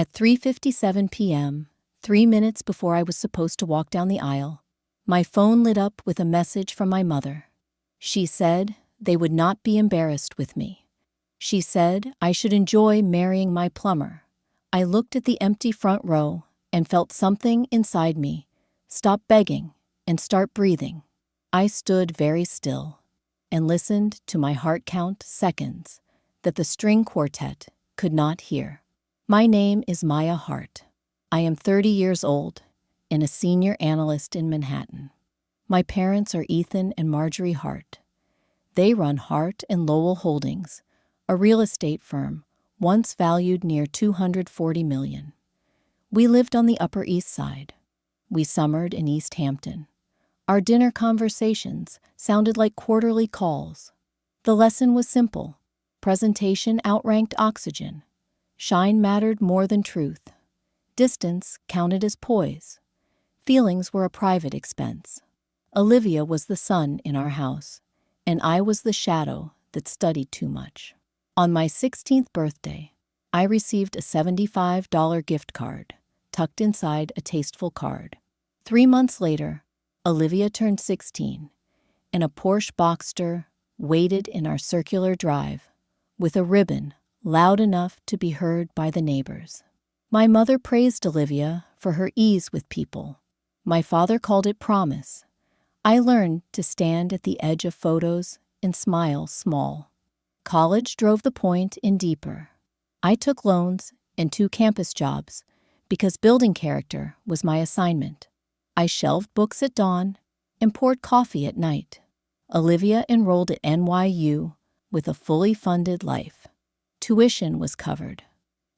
At 3:57 p.m., 3 minutes before I was supposed to walk down the aisle, my phone lit up with a message from my mother. She said they would not be embarrassed with me. She said I should enjoy marrying my plumber. I looked at the empty front row and felt something inside me stop begging and start breathing. I stood very still and listened to my heart count seconds that the string quartet could not hear. My name is Maya Hart. I am 30 years old and a senior analyst in Manhattan. My parents are Ethan and Marjorie Hart. They run Hart and Lowell Holdings, a real estate firm once valued near $240 million. We lived on the Upper East Side. We summered in East Hampton. Our dinner conversations sounded like quarterly calls. The lesson was simple. Presentation outranked oxygen. Shine mattered more than truth. Distance counted as poise. Feelings were a private expense. Olivia was the sun in our house, and I was the shadow that studied too much. On my 16th birthday, I received a $75 gift card tucked inside a tasteful card. 3 months later, Olivia turned 16, and a Porsche Boxster waited in our circular drive with a ribbon loud enough to be heard by the neighbors. My mother praised Olivia for her ease with people. My father called it promise. I learned to stand at the edge of photos and smile small. College drove the point in deeper. I took loans and 2 campus jobs because building character was my assignment. I shelved books at dawn and poured coffee at night. Olivia enrolled at NYU with a fully funded life. Tuition was covered.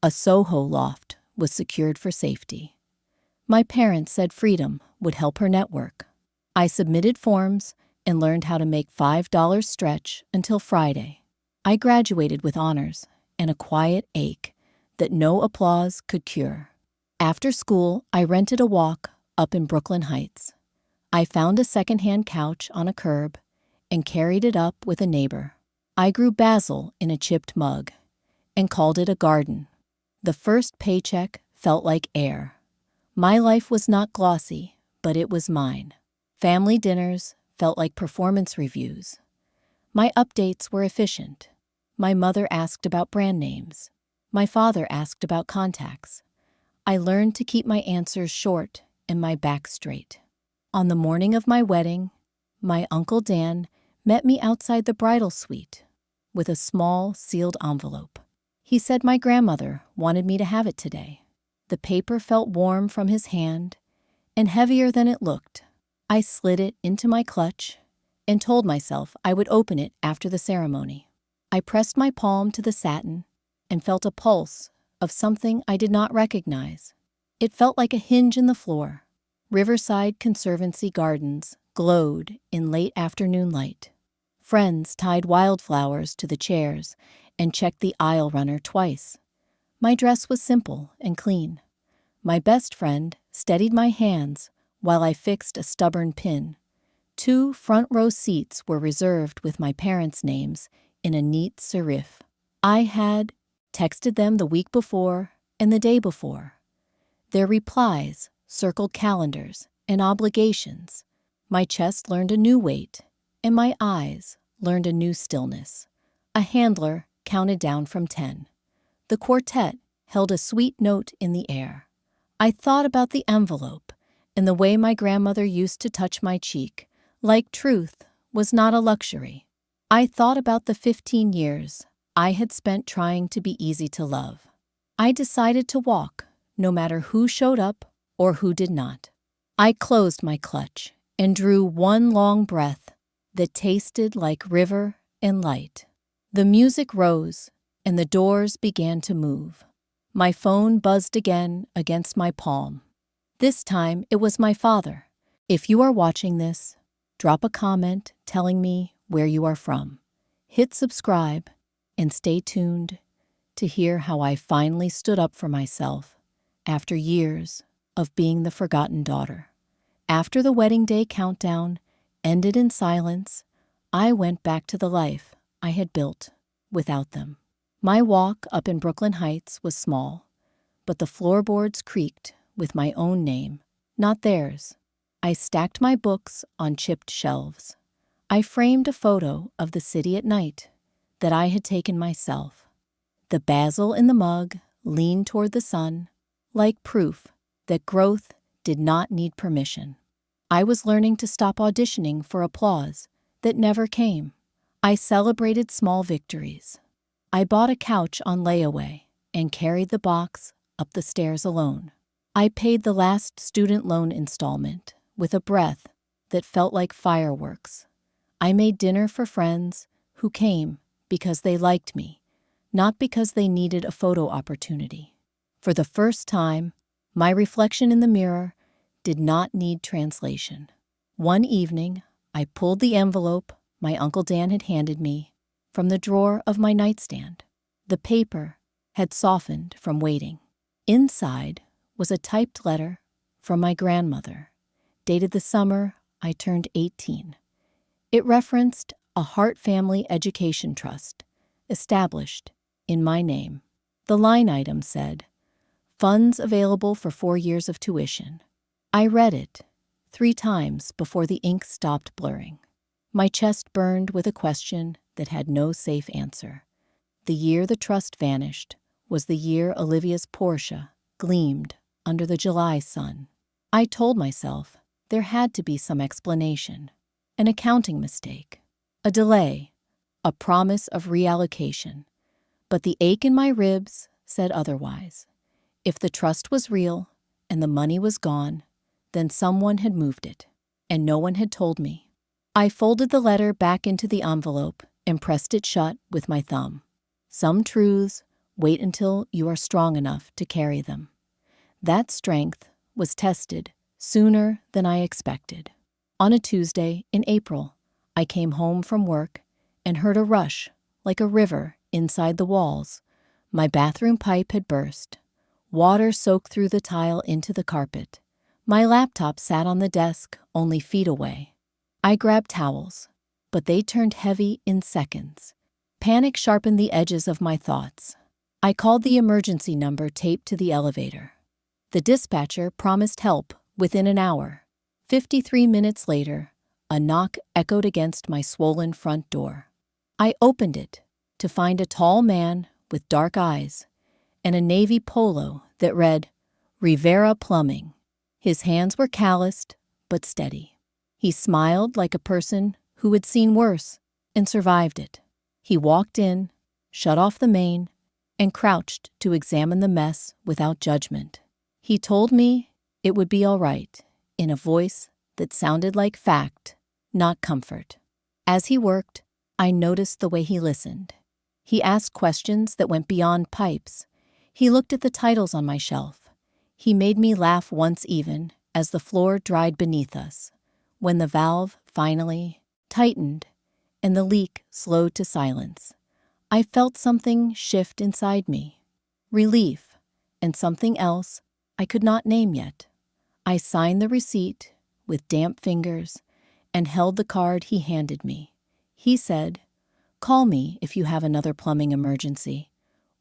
A Soho loft was secured for safety. My parents said freedom would help her network. I submitted forms and learned how to make $5 stretch until Friday. I graduated with honors and a quiet ache that no applause could cure. After school, I rented a walk up in Brooklyn Heights. I found a secondhand couch on a curb and carried it up with a neighbor. I grew basil in a chipped mug and called it a garden. The first paycheck felt like air. My life was not glossy, but it was mine. Family dinners felt like performance reviews. My updates were efficient. My mother asked about brand names. My father asked about contacts. I learned to keep my answers short and my back straight. On the morning of my wedding, my Uncle Dan met me outside the bridal suite with a small sealed envelope. He said my grandmother wanted me to have it today. The paper felt warm from his hand and heavier than it looked. I slid it into my clutch and told myself I would open it after the ceremony. I pressed my palm to the satin and felt a pulse of something I did not recognize. It felt like a hinge in the floor. Riverside Conservancy Gardens glowed in late afternoon light. Friends tied wildflowers to the chairs and checked the aisle runner twice. My dress was simple and clean. My best friend steadied my hands while I fixed a stubborn pin. 2 front row seats were reserved with my parents' names in a neat serif. I had texted them the week before and the day before. Their replies circled calendars and obligations. My chest learned a new weight, and my eyes learned a new stillness. A handler counted down from 10. The quartet held a sweet note in the air. I thought about the envelope and the way my grandmother used to touch my cheek, like truth was not a luxury. I thought about the 15 years I had spent trying to be easy to love. I decided to walk, no matter who showed up or who did not. I closed my clutch and drew one long breath that tasted like river and light. The music rose, and the doors began to move. My phone buzzed again against my palm. This time, it was my father. If you are watching this, drop a comment telling me where you are from. Hit subscribe and stay tuned to hear how I finally stood up for myself after years of being the forgotten daughter. After the wedding day countdown ended in silence, I went back to the life I had built without them. My walk up in Brooklyn Heights was small, but the floorboards creaked with my own name, not theirs. I stacked my books on chipped shelves. I framed a photo of the city at night that I had taken myself. The basil in the mug leaned toward the sun, like proof that growth did not need permission. I was learning to stop auditioning for applause that never came. I celebrated small victories. I bought a couch on layaway and carried the box up the stairs alone. I paid the last student loan installment with a breath that felt like fireworks. I made dinner for friends who came because they liked me, not because they needed a photo opportunity. For the first time, my reflection in the mirror did not need translation. One evening, I pulled the envelope my Uncle Dan had handed me from the drawer of my nightstand. The paper had softened from waiting. Inside was a typed letter from my grandmother, dated the summer I turned 18. It referenced a Hart Family Education Trust established in my name. The line item said, "Funds available for 4 years of tuition." I read it 3 times before the ink stopped blurring. My chest burned with a question that had no safe answer. The year the trust vanished was the year Olivia's Porsche gleamed under the July sun. I told myself there had to be some explanation. An accounting mistake, a delay, a promise of reallocation. But the ache in my ribs said otherwise. If the trust was real and the money was gone, then someone had moved it, and no one had told me. I folded the letter back into the envelope and pressed it shut with my thumb. Some truths wait until you are strong enough to carry them. That strength was tested sooner than I expected. On a Tuesday in April, I came home from work and heard a rush like a river inside the walls. My bathroom pipe had burst. Water soaked through the tile into the carpet. My laptop sat on the desk only feet away. I grabbed towels, but they turned heavy in seconds. Panic sharpened the edges of my thoughts. I called the emergency number taped to the elevator. The dispatcher promised help within an hour. 53 minutes later, a knock echoed against my swollen front door. I opened it to find a tall man with dark eyes and a navy polo that read, "Rivera Plumbing." His hands were calloused but steady. He smiled like a person who had seen worse and survived it. He walked in, shut off the main, and crouched to examine the mess without judgment. He told me it would be all right, in a voice that sounded like fact, not comfort. As he worked, I noticed the way he listened. He asked questions that went beyond pipes. He looked at the titles on my shelf. He made me laugh once even as the floor dried beneath us. When the valve finally tightened and the leak slowed to silence, I felt something shift inside me. Relief and something else I could not name yet. I signed the receipt with damp fingers and held the card he handed me. He said, "Call me if you have another plumbing emergency,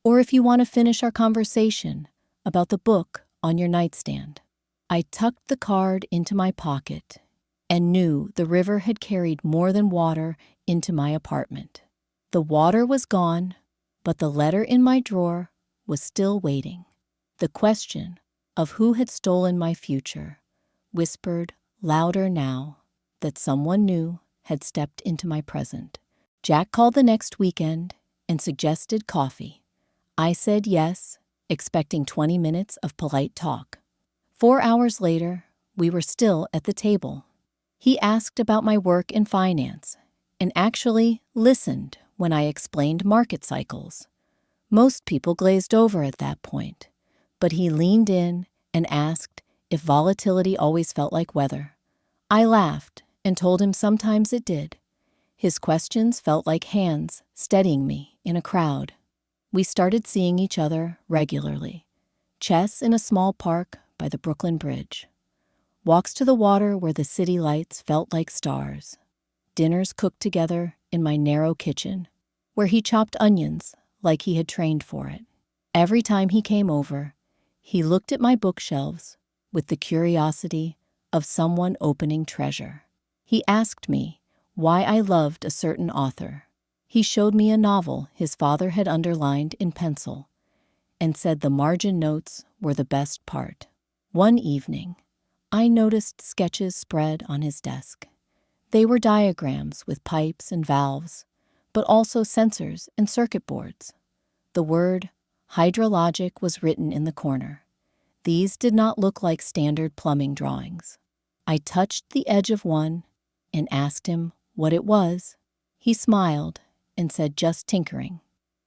or if you want to finish our conversation about the book on your nightstand." I tucked the card into my pocket and knew the river had carried more than water into my apartment. The water was gone, but the letter in my drawer was still waiting. The question of who had stolen my future whispered louder now that someone new had stepped into my present. Jack called the next weekend and suggested coffee. I said yes, expecting 20 minutes of polite talk. 4 hours later, we were still at the table. He asked about my work in finance and actually listened when I explained market cycles. Most people glazed over at that point, but he leaned in and asked if volatility always felt like weather. I laughed and told him sometimes it did. His questions felt like hands steadying me in a crowd. We started seeing each other regularly. Chess in a small park by the Brooklyn Bridge. Walks to the water where the city lights felt like stars. Dinners cooked together in my narrow kitchen, where he chopped onions like he had trained for it. Every time he came over, He looked at my bookshelves with the curiosity of someone opening treasure. He asked me why I loved a certain author. He showed me a novel his father had underlined in pencil and said the margin notes were the best part. One evening, I noticed sketches spread on his desk. They were diagrams with pipes and valves, but also sensors and circuit boards. The word Hydraologic was written in the corner. These did not look like standard plumbing drawings. I touched the edge of one and asked him what it was. He smiled and said just tinkering.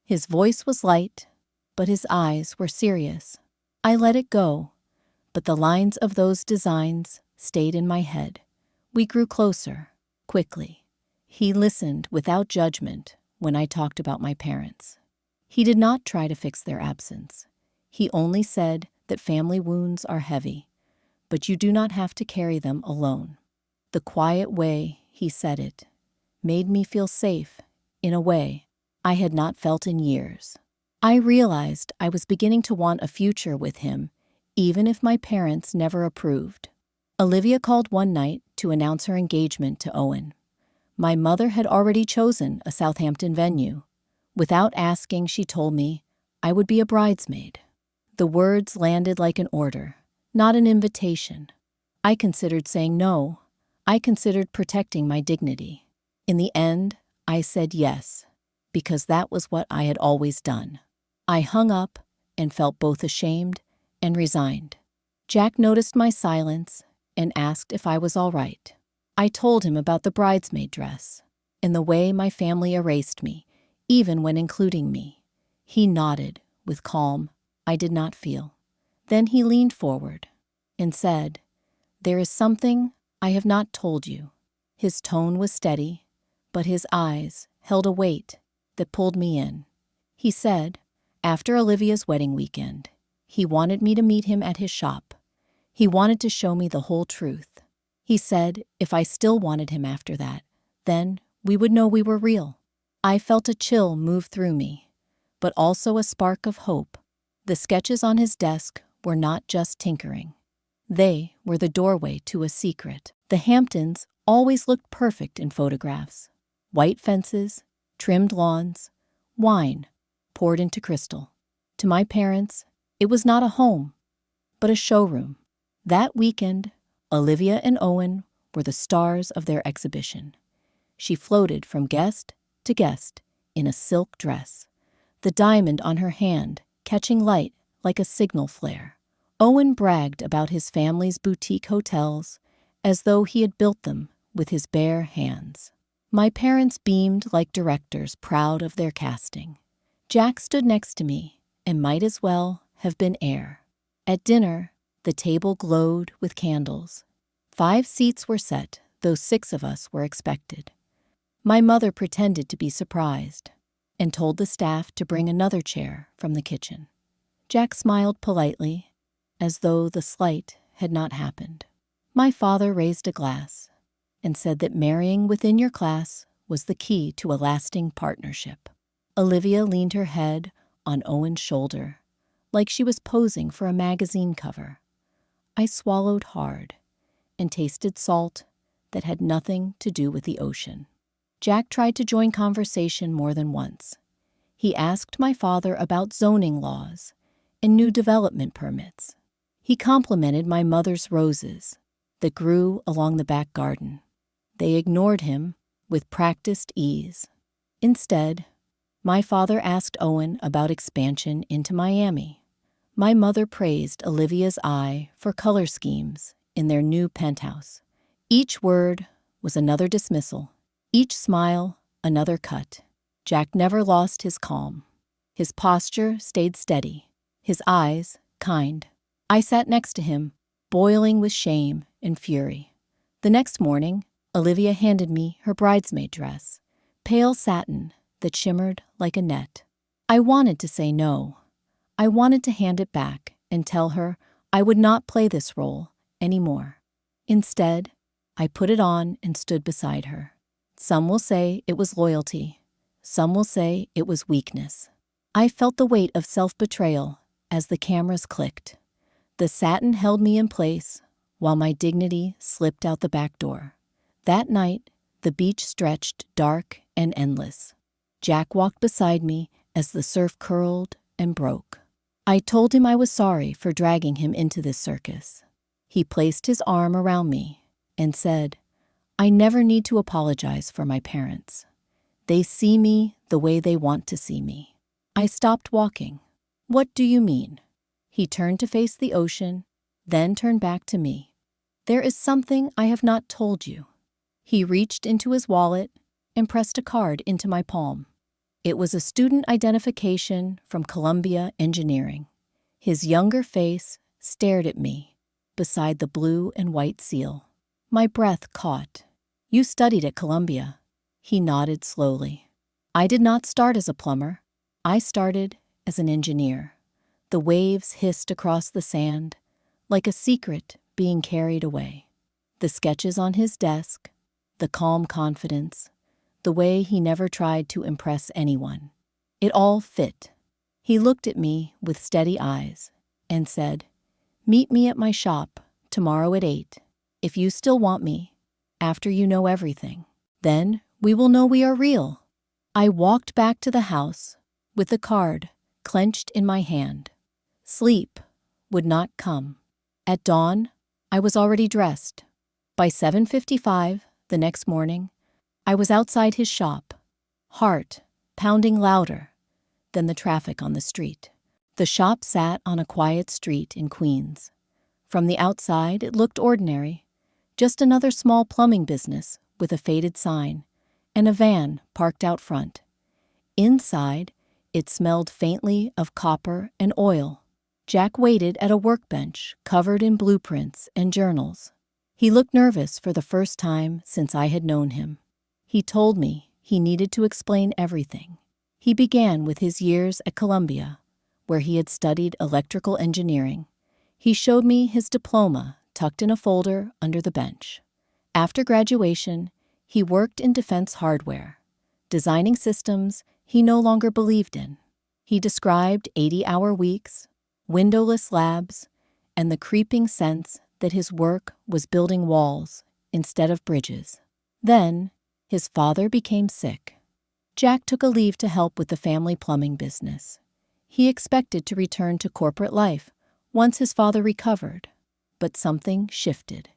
His voice was light, but his eyes were serious. I let it go, but the lines of those designs stayed in my head. We grew closer, quickly. He listened without judgment when I talked about my parents. He did not try to fix their absence. He only said that family wounds are heavy, but you do not have to carry them alone. The quiet way he said it made me feel safe in a way I had not felt in years. I realized I was beginning to want a future with him, even if my parents never approved. Olivia called one night to announce her engagement to Owen. My mother had already chosen a Southampton venue. Without asking, she told me I would be a bridesmaid. The words landed like an order, not an invitation. I considered saying no. I considered protecting my dignity. In the end, I said yes, because that was what I had always done. I hung up and felt both ashamed and resigned. Jack noticed my silence and asked if I was all right. I told him about the bridesmaid dress and the way my family erased me, even when including me. He nodded with calm I did not feel. Then he leaned forward and said, "There is something I have not told you." His tone was steady, but his eyes held a weight that pulled me in. He said, after Olivia's wedding weekend, he wanted me to meet him at his shop. He wanted to show me the whole truth. He said if I still wanted him after that, then we would know we were real. I felt a chill move through me, but also a spark of hope. The sketches on his desk were not just tinkering. They were the doorway to a secret. The Hamptons always looked perfect in photographs. White fences, trimmed lawns, wine poured into crystal. To my parents, it was not a home, but a showroom. That weekend, Olivia and Owen were the stars of their exhibition. She floated from guest to guest in a silk dress, the diamond on her hand catching light like a signal flare. Owen bragged about his family's boutique hotels as though he had built them with his bare hands. My parents beamed like directors proud of their casting. Jack stood next to me and might as well have been air. At dinner, the table glowed with candles. 5 seats were set, though 6 of us were expected. My mother pretended to be surprised and told the staff to bring another chair from the kitchen. Jack smiled politely, as though the slight had not happened. My father raised a glass and said that marrying within your class was the key to a lasting partnership. Olivia leaned her head on Owen's shoulder, like she was posing for a magazine cover. I swallowed hard and tasted salt that had nothing to do with the ocean. Jack tried to join conversation more than once. He asked my father about zoning laws and new development permits. He complimented my mother's roses that grew along the back garden. They ignored him with practiced ease. Instead, my father asked Owen about expansion into Miami. My mother praised Olivia's eye for color schemes in their new penthouse. Each word was another dismissal. Each smile, another cut. Jack never lost his calm. His posture stayed steady, his eyes kind. I sat next to him, boiling with shame and fury. The next morning, Olivia handed me her bridesmaid dress, pale satin that shimmered like a net. I wanted to say no. I wanted to hand it back and tell her I would not play this role anymore. Instead, I put it on and stood beside her. Some will say it was loyalty. Some will say it was weakness. I felt the weight of self-betrayal as the cameras clicked. The satin held me in place, while my dignity slipped out the back door. That night, the beach stretched dark and endless. Jack walked beside me as the surf curled and broke. I told him I was sorry for dragging him into this circus. He placed his arm around me and said, "I never need to apologize for my parents. They see me the way they want to see me." I stopped walking. "What do you mean?" He turned to face the ocean, then turned back to me. "There is something I have not told you." He reached into his wallet and pressed a card into my palm. It was a student identification from Columbia Engineering. His younger face stared at me beside the blue and white seal. My breath caught. "You studied at Columbia." He nodded slowly. "I did not start as a plumber. I started as an engineer." The waves hissed across the sand, like a secret being carried away. The sketches on his desk, the calm confidence, the way he never tried to impress anyone. It all fit. He looked at me with steady eyes and said, "Meet me at my shop tomorrow at 8. If you still want me, after you know everything, then we will know we are real." I walked back to the house with the card clenched in my hand. Sleep would not come. At dawn, I was already dressed. By 7:55 the next morning, I was outside his shop, heart pounding louder than the traffic on the street. The shop sat on a quiet street in Queens. From the outside, it looked ordinary, just another small plumbing business with a faded sign and a van parked out front. Inside, it smelled faintly of copper and oil. Jack waited at a workbench covered in blueprints and journals. He looked nervous for the first time since I had known him. He told me he needed to explain everything. He began with his years at Columbia, where he had studied electrical engineering. He showed me his diploma tucked in a folder under the bench. After graduation, he worked in defense hardware, designing systems he no longer believed in. He described 80-hour weeks, windowless labs, and the creeping sense that his work was building walls instead of bridges. Then, his father became sick. Jack took a leave to help with the family plumbing business. He expected to return to corporate life once his father recovered, but something shifted.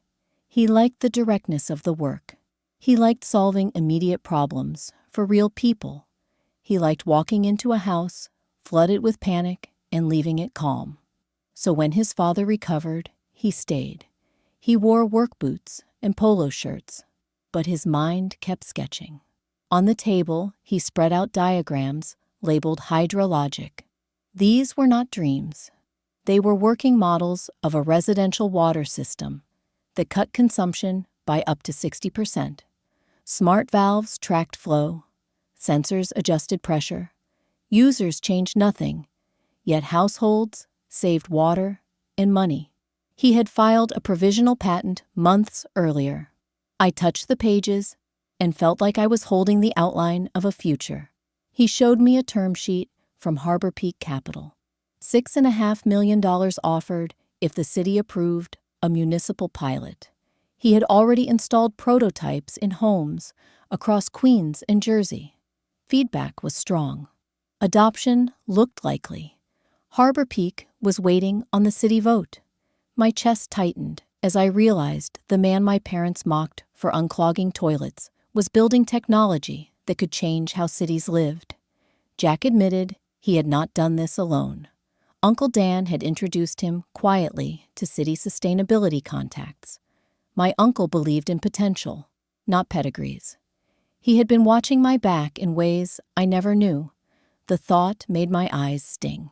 He liked the directness of the work. He liked solving immediate problems for real people. He liked walking into a house flooded with panic and leaving it calm. So when his father recovered, he stayed. He wore work boots and polo shirts, but his mind kept sketching. On the table, he spread out diagrams labeled Hydraologic. These were not dreams. They were working models of a residential water system that cut consumption by up to 60%. Smart valves tracked flow, sensors adjusted pressure, users changed nothing, yet households saved water and money. He had filed a provisional patent months earlier. I touched the pages and felt like I was holding the outline of a future. He showed me a term sheet from Harbor Peak Capital. $6.5 million offered if the city approved a municipal pilot. He had already installed prototypes in homes across Queens and Jersey. Feedback was strong. Adoption looked likely. Harbor Peak was waiting on the city vote. My chest tightened as I realized the man my parents mocked for unclogging toilets was building technology that could change how cities lived. Jack admitted he had not done this alone. Uncle Dan had introduced him quietly to city sustainability contacts. My uncle believed in potential, not pedigrees. He had been watching my back in ways I never knew. The thought made my eyes sting.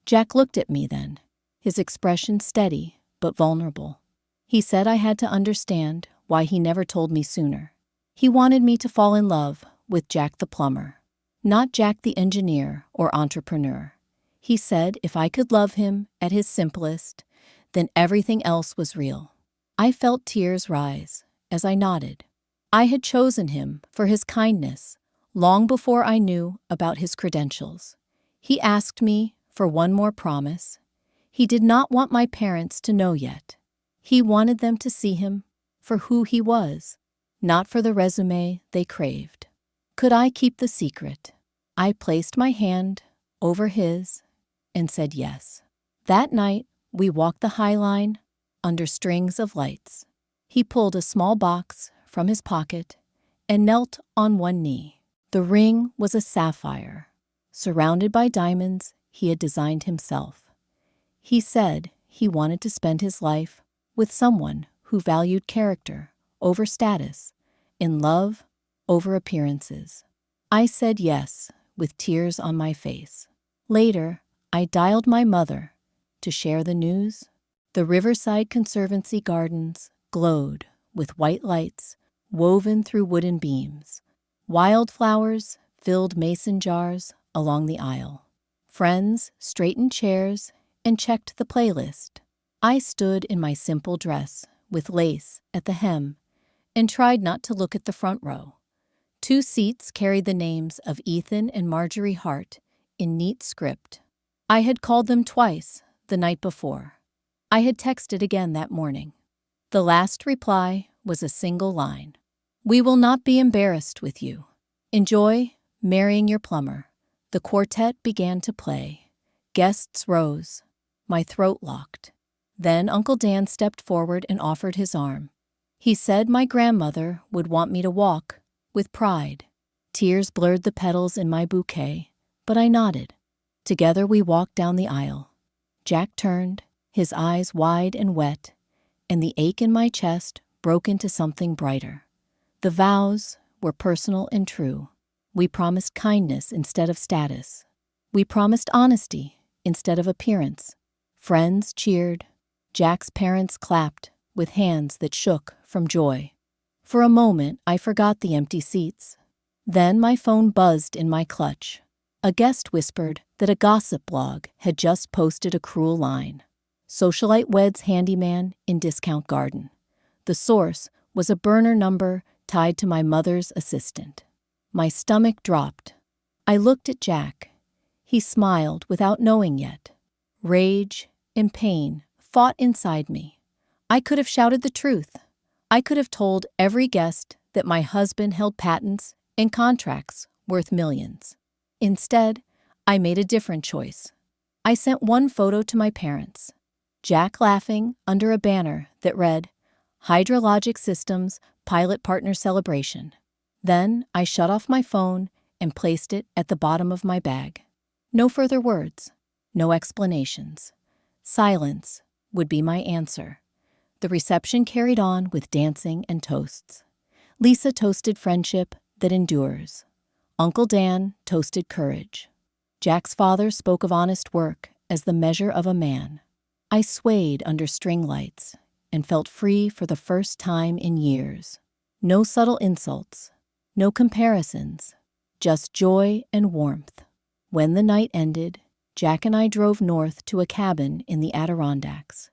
Jack looked at me then, his expression steady but vulnerable. He said I had to understand why he never told me sooner. He wanted me to fall in love with Jack the plumber, not Jack the engineer or entrepreneur. He said if I could love him at his simplest, then everything else was real. I felt tears rise as I nodded. I had chosen him for his kindness long before I knew about his credentials. He asked me for one more promise. He did not want my parents to know yet. He wanted them to see him for who he was, not for the resume they craved. Could I keep the secret? I placed my hand over his and said yes. That night, we walked the High Line under strings of lights. He pulled a small box from his pocket and knelt on one knee. The ring was a sapphire, surrounded by diamonds he had designed himself. He said he wanted to spend his life with someone who valued character over status, in love over appearances. I said yes, with tears on my face. Later, I dialed my mother to share the news. The Riverside Conservancy gardens glowed with white lights woven through wooden beams. Wildflowers filled mason jars along the aisle. Friends straightened chairs and checked the playlist. I stood in my simple dress with lace at the hem and tried not to look at the front row. 2 seats carried the names of Ethan and Marjorie Hart in neat script. I had called them twice the night before. I had texted again that morning. The last reply was a single line. "We will not be embarrassed with you. Enjoy marrying your plumber." The quartet began to play. Guests rose. My throat locked. Then Uncle Dan stepped forward and offered his arm. He said my grandmother would want me to walk with pride. Tears blurred the petals in my bouquet, but I nodded. Together we walked down the aisle. Jack turned, his eyes wide and wet, and the ache in my chest broke into something brighter. The vows were personal and true. We promised kindness instead of status. We promised honesty instead of appearance. Friends cheered. Jack's parents clapped with hands that shook from joy. For a moment, I forgot the empty seats. Then my phone buzzed in my clutch. A guest whispered that a gossip blog had just posted a cruel line. "Socialite weds handyman in discount garden." The source was a burner number tied to my mother's assistant. My stomach dropped. I looked at Jack. He smiled without knowing yet. Rage and pain fought inside me. I could have shouted the truth. I could have told every guest that my husband held patents and contracts worth millions. Instead, I made a different choice. I sent one photo to my parents. Jack laughing under a banner that read, "Hydraologic Systems Pilot Partner Celebration." Then I shut off my phone and placed it at the bottom of my bag. No further words, no explanations. Silence would be my answer. The reception carried on with dancing and toasts. Lisa toasted friendship that endures. Uncle Dan toasted courage. Jack's father spoke of honest work as the measure of a man. I swayed under string lights and felt free for the first time in years. No subtle insults, no comparisons, just joy and warmth. When the night ended, Jack and I drove north to a cabin in the Adirondacks.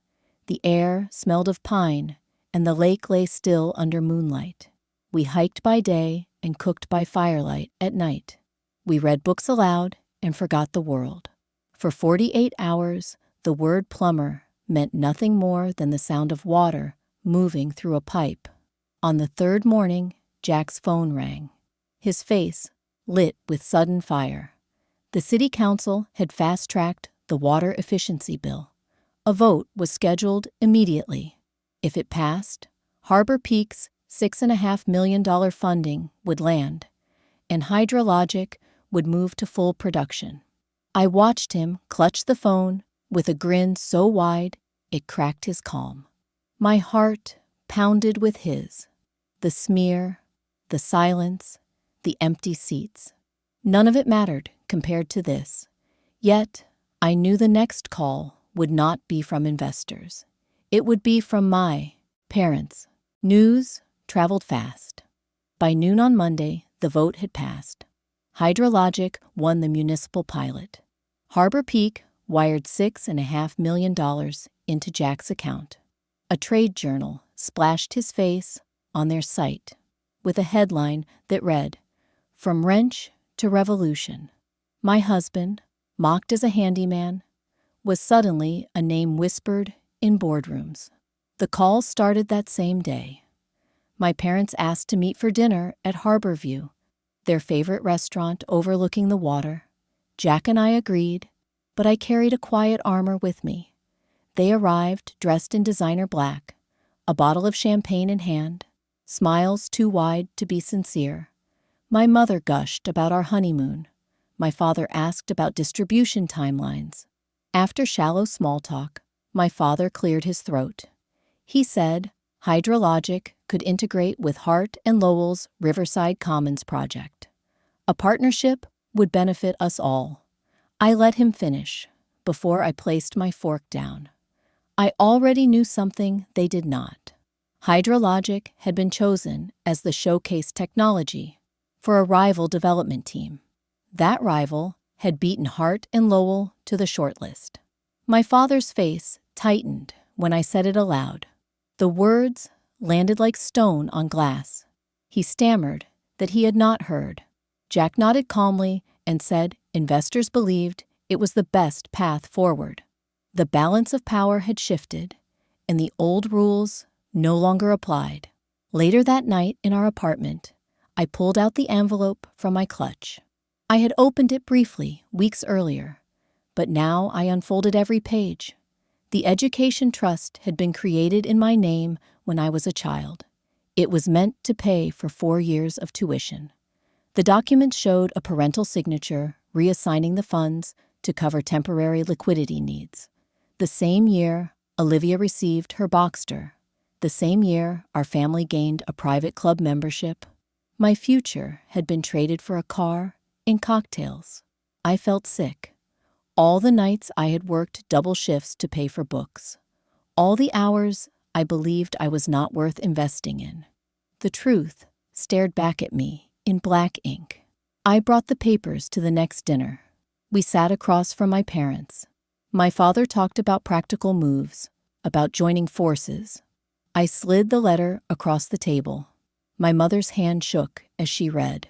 The air smelled of pine, and the lake lay still under moonlight. We hiked by day and cooked by firelight at night. We read books aloud and forgot the world. For 48 hours, the word plumber meant nothing more than the sound of water moving through a pipe. On the 3rd morning, Jack's phone rang. His face lit with sudden fire. The city council had fast-tracked the water efficiency bill. A vote was scheduled immediately. If it passed, Harbor Peak's $6.5 million funding would land, and Hydraologic would move to full production. I watched him clutch the phone with a grin so wide it cracked his calm. My heart pounded with his. The smear, the silence, the empty seats. None of it mattered compared to this. Yet, I knew the next call would not be from investors. It would be from my parents. News traveled fast. By noon on Monday, the vote had passed. Hydraologic won the municipal pilot. Harbor Peak wired $6.5 million into Jack's account. A trade journal splashed his face on their site with a headline that read, "From Wrench to Revolution." My husband, mocked as a handyman, was suddenly a name whispered in boardrooms. The call started that same day. My parents asked to meet for dinner at Harborview, their favorite restaurant overlooking the water. Jack and I agreed, but I carried a quiet armor with me. They arrived dressed in designer black, a bottle of champagne in hand, smiles too wide to be sincere. My mother gushed about our honeymoon. My father asked about distribution timelines. After shallow small talk, my father cleared his throat. He said Hydraologic could integrate with Hart and Lowell's Riverside Commons project. A partnership would benefit us all. I let him finish before I placed my fork down. I already knew something they did not. Hydraologic had been chosen as the showcase technology for a rival development team. That rival had beaten Hart and Lowell to the shortlist. My father's face tightened when I said it aloud. The words landed like stone on glass. He stammered that he had not heard. Jack nodded calmly and said investors believed it was the best path forward. The balance of power had shifted, and the old rules no longer applied. Later that night in our apartment, I pulled out the envelope from my clutch. I had opened it briefly weeks earlier, but now I unfolded every page. The education trust had been created in my name when I was a child. It was meant to pay for 4 years of tuition. The document showed a parental signature reassigning the funds to cover temporary liquidity needs. The same year, Olivia received her Boxster. The same year, our family gained a private club membership. My future had been traded for a car and cocktails. I felt sick. All the nights I had worked double shifts to pay for books. All the hours I believed I was not worth investing in. The truth stared back at me in black ink. I brought the papers to the next dinner. We sat across from my parents. My father talked about practical moves, about joining forces. I slid the letter across the table. My mother's hand shook as she read.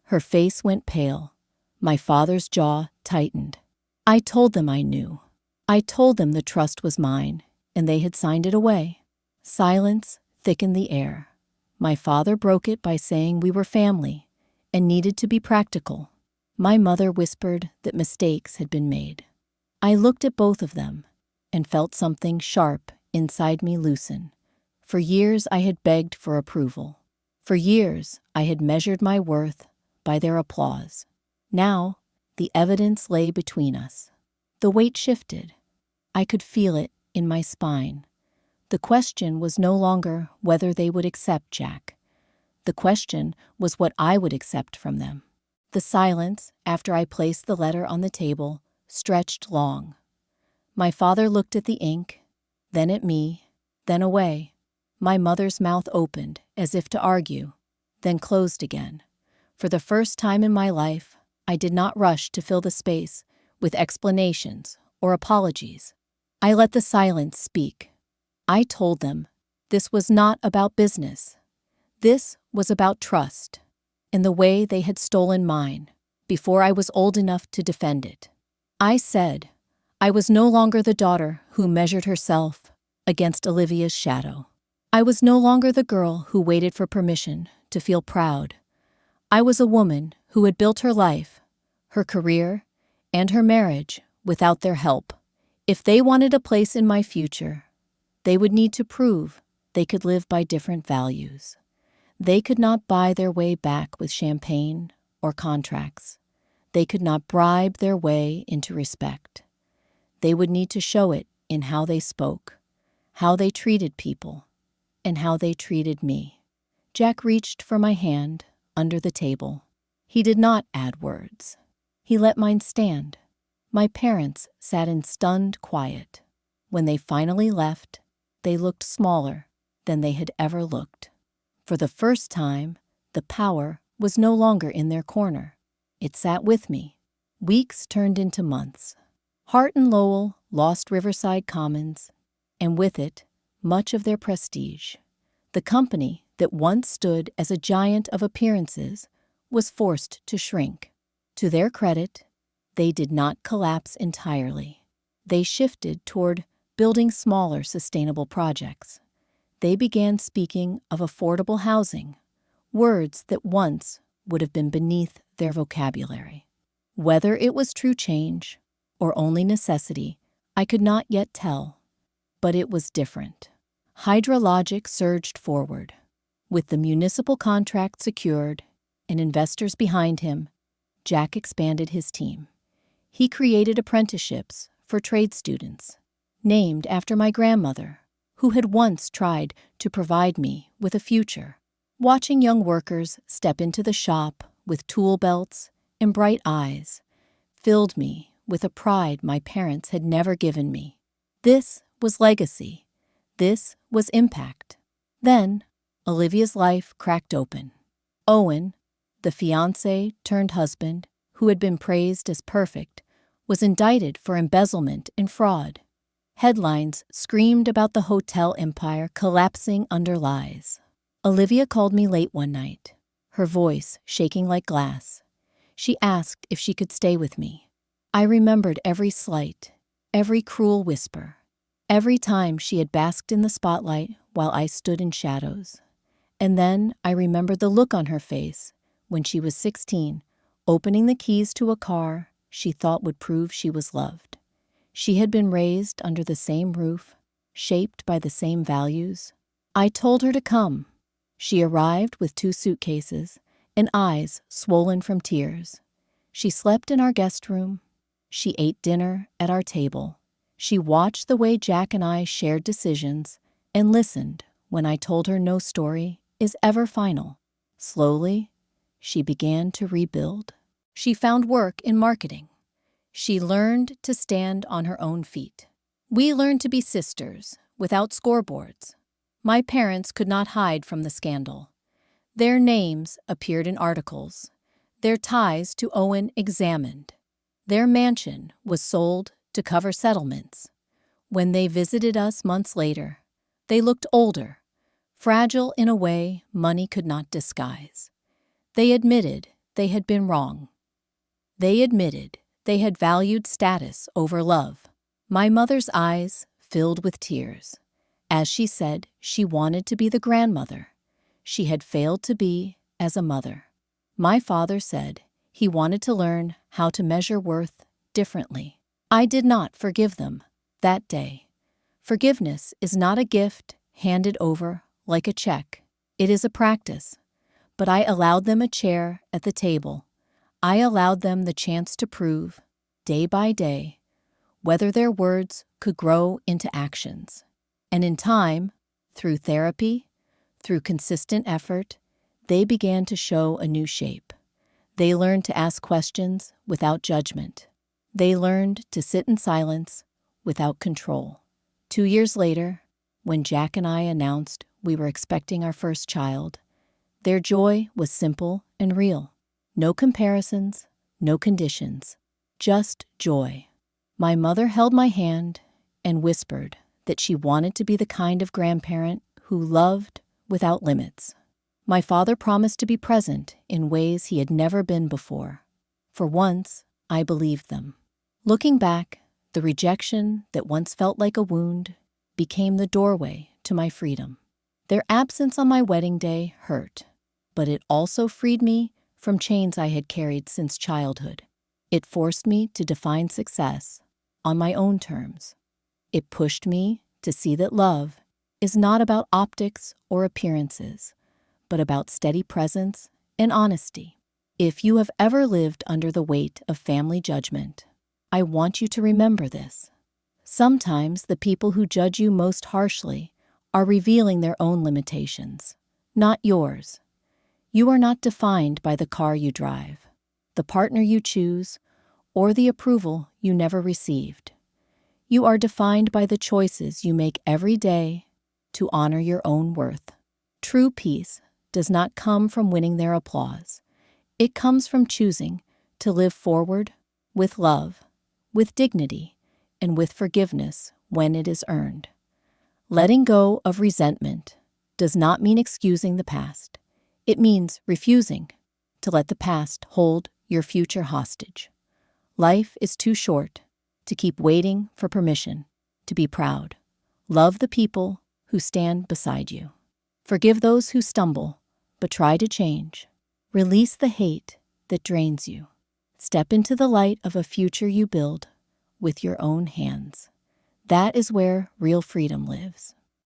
Her face went pale. My father's jaw tightened. I told them I knew. I told them the trust was mine, and they had signed it away. Silence thickened the air. My father broke it by saying we were family and needed to be practical. My mother whispered that mistakes had been made. I looked at both of them and felt something sharp inside me loosen. For years I had begged for approval. For years I had measured my worth by their applause. Now, the evidence lay between us. The weight shifted. I could feel it in my spine. The question was no longer whether they would accept Jack. The question was what I would accept from them. The silence, after I placed the letter on the table, stretched long. My father looked at the ink, then at me, then away. My mother's mouth opened as if to argue, then closed again. For the first time in my life, I did not rush to fill the space with explanations or apologies. I let the silence speak. I told them this was not about business. This was about trust, in the way they had stolen mine, before I was old enough to defend it. I said I was no longer the daughter who measured herself against Olivia's shadow. I was no longer the girl who waited for permission to feel proud. I was a woman who had built her life, her career, and her marriage without their help. If they wanted a place in my future, they would need to prove they could live by different values. They could not buy their way back with champagne or contracts. They could not bribe their way into respect. They would need to show it in how they spoke, how they treated people, and how they treated me. Jack reached for my hand under the table. He did not add words. He let mine stand. My parents sat in stunned quiet. When they finally left, they looked smaller than they had ever looked. For the first time, the power was no longer in their corner. It sat with me. Weeks turned into months. Hart and Lowell lost Riverside Commons, and with it, much of their prestige. The company that once stood as a giant of appearances was forced to shrink. To their credit, they did not collapse entirely. They shifted toward building smaller, sustainable projects. They began speaking of affordable housing, words that once would have been beneath their vocabulary. Whether it was true change or only necessity, I could not yet tell, but it was different. Hydraologic surged forward. With the municipal contract secured and investors behind him, Jack expanded his team. He created apprenticeships for trade students, named after my grandmother, who had once tried to provide me with a future. Watching young workers step into the shop with tool belts and bright eyes filled me with a pride my parents had never given me. This was legacy. This was impact. Then, Olivia's life cracked open. Owen, the fiancé turned husband, who had been praised as perfect, was indicted for embezzlement and fraud. Headlines screamed about the hotel empire collapsing under lies. Olivia called me late one night, her voice shaking like glass. She asked if she could stay with me. I remembered every slight, every cruel whisper, every time she had basked in the spotlight while I stood in shadows. And then I remembered the look on her face when she was 16, opening the keys to a car she thought would prove she was loved. She had been raised under the same roof, shaped by the same values. I told her to come. She arrived with 2 suitcases and eyes swollen from tears. She slept in our guest room. She ate dinner at our table. She watched the way Jack and I shared decisions and listened when I told her no story is ever final. Slowly, she began to rebuild. She found work in marketing. She learned to stand on her own feet. We learned to be sisters without scoreboards. My parents could not hide from the scandal. Their names appeared in articles. Their ties to Owen examined. Their mansion was sold to cover settlements. When they visited us months later, they looked older, fragile in a way money could not disguise. They admitted they had been wrong. They admitted they had valued status over love. My mother's eyes filled with tears. As she said, she wanted to be the grandmother she had failed to be as a mother. My father said he wanted to learn how to measure worth differently. I did not forgive them that day. Forgiveness is not a gift handed over like a check. It is a practice. But I allowed them a chair at the table. I allowed them the chance to prove, day by day, whether their words could grow into actions. And in time, through therapy, through consistent effort, they began to show a new shape. They learned to ask questions without judgment. They learned to sit in silence without control. 2 years later, when Jack and I announced we were expecting our first child, their joy was simple and real. No comparisons, no conditions, just joy. My mother held my hand and whispered that she wanted to be the kind of grandparent who loved without limits. My father promised to be present in ways he had never been before. For once, I believed them. Looking back, the rejection that once felt like a wound became the doorway to my freedom. Their absence on my wedding day hurt, but it also freed me from chains I had carried since childhood. It forced me to define success on my own terms. It pushed me to see that love is not about optics or appearances, but about steady presence and honesty. If you have ever lived under the weight of family judgment, I want you to remember this. Sometimes the people who judge you most harshly are revealing their own limitations, not yours. You are not defined by the car you drive, the partner you choose, or the approval you never received. You are defined by the choices you make every day to honor your own worth. True peace does not come from winning their applause. It comes from choosing to live forward with love, with dignity, and with forgiveness when it is earned. Letting go of resentment does not mean excusing the past. It means refusing to let the past hold your future hostage. Life is too short to keep waiting for permission, to be proud. Love the people who stand beside you. Forgive those who stumble, but try to change. Release the hate that drains you. Step into the light of a future you build with your own hands. That is where real freedom lives.